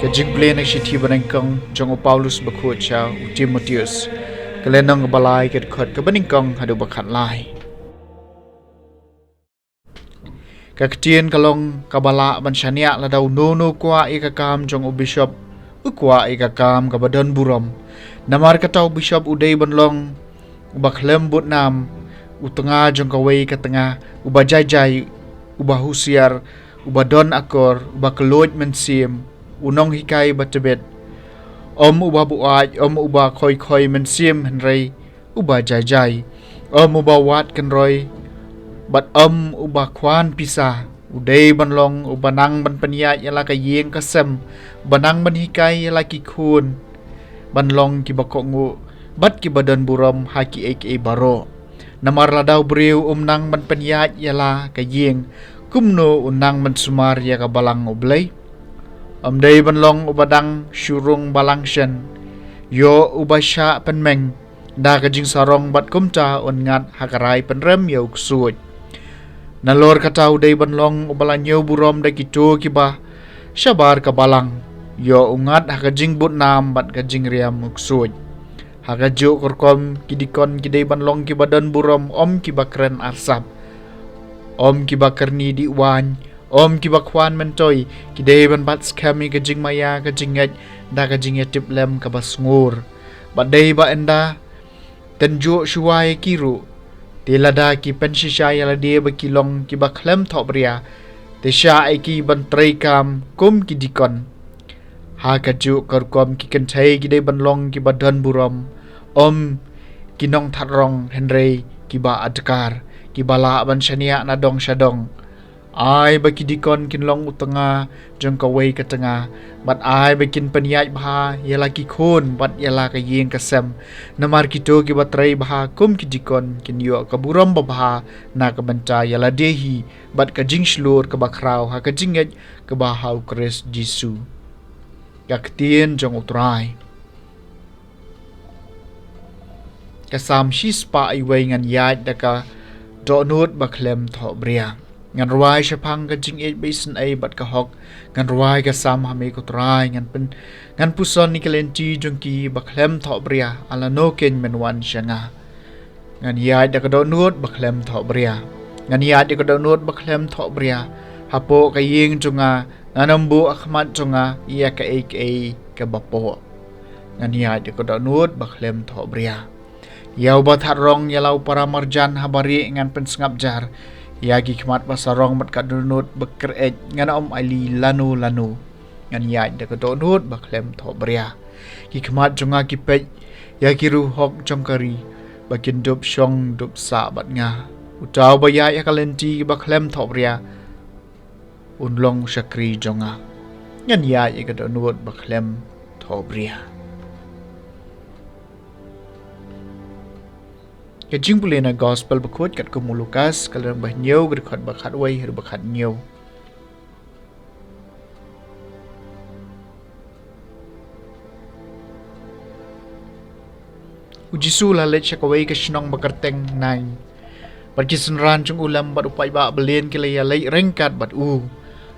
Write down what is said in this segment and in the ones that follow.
jing blen ak shithi banengkong jong Paulus bakhu cha Timotheus kelenong balai ket khot ke banengkong hadu bakhat lai Kaktian kalong kabala bansyania ladau nono kwa ikakam jong bishop ukwa ikakam kabadon burom namar katau bishop udai banlong ubaklem butnam utenga jong kawai katengah ubajajai ubahusiar ubadon akor ubakeloj mensim unong hikai batebet uba buaj uba khoi mensim henrei ubajajai uba wat kenroi bat uba kwan pisah udai banlong ubanang ban peniat yala kayeng kasem banang ban hikai yala kikun banlong ki bakongu bat ki badan buram haki aka baro namar ladau breu nang ban peniat yala kayeng kumno unang ban sumar ya kabalang oblay dai banlong ubadang syurung balangshen yo ubasya penmeng da kajing sarong bat kumta ungat hakarai penrem yo ksut nalor katau dai banlong ubalanyo burom da kito kiba syabar kabalang yo ungat hakajing butnam bat kajing riam ksut hakajo korkom kidikon kidai banlong kibadan burom kibakren arsap kibakerni diwan kibakwan mentoy kidai ban bat skami kajing maya kajinget da kajing yatip lem kabasngur badai ba enda tenjo shuai kiru tilada ki pensisha yala dia bakilong ki baklem thobria tisha ki bantrai kam kum ki dikon ha kaju korkom ki kenthai ki dei banlong ki badan burom kinong tharong henrei ki ba adkar ki bala ban shania nadong shadong ai baki dikon kinlong utenga jong kawai katenga bat ai bakin peniat bha yala ki khon bat yala ka yeng kasem namar kito ki batrai bha kum ki dikon kin yo kaburam bha na ka banta yala dehi bat ka jing shlur ka bakrau ha ka jinget ka ba hau kres jisu yaktien jong utrai kasam shispa iwai ngan yat daka donut baklem thobria ngan ruai shapang ka jing et basin ai bat ka hok ngan ruai ka sam hame ko trai ngan puson ni kalenti jongki baklem thobria ala no ken menwan shanga ngan ya da ka donut baklem thobria ngan ya da ka donut baklem thobria hapo ka yeng jonga nanambu akhmat jonga ya ka ek ka bapo ngan ya da ka donut baklem thobria yau batharong yalau para marjan habari ngan pensngap jar yagi khmat pasarong bat kadunut bekrek ngan ali lanu ngan yai de kadunut baklem thobria ki khmat jonga ki pej yagi ru hok jongkari bakin dup shong dup sa bat nga utau baya ya kalenti baklem thobria unlong shakri jonga ngan yai kadunut baklem thobria Kajing pulih na gospel bakut kat kumu Lukas kalang bahnyaw berkhat bakhat way her bakhat nyaw. Ujisu lalit siya kaway kasinong bakarteng nang. Barkisan ran chung ulam bat upay ba belen kilaya lay rengkat bat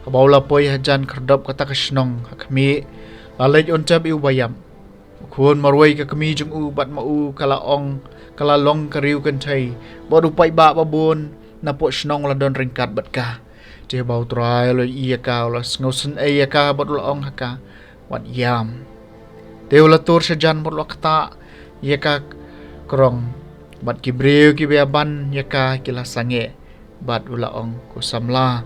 Habaw lapoy hajan kardop kata kasinong hakmi lalit ontab iubayam. Kuon marway ka kami jung bat kalalong kariu kentai baru pai ba babon na po snong la don ringkat bat ka je bau trai lo iya ka la ngosen iya ka bat lo ong haka wat yam teu la tur sejan bat lo kata iya ka krong bat kibreu ki beaban iya ka kila sange bat ula ong ko samla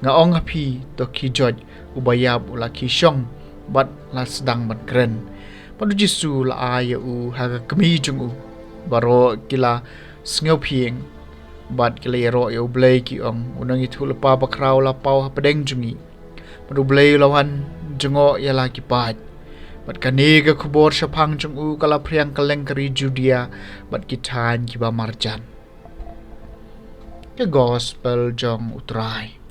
nga ong api to ki joj ubayab ula ki shong bat la sedang bat kren padu jisu la aya haga kami jung baro kila sngau pieng bat kila yero yo blay ki unang itu lepa bakrau lapau hapadeng jungi padu blay lawan jungo yala ki pat bat kani ga kubor syapang jung kala priang kaleng kari judia bat kitan ki ba marjan ke gospel jong utrai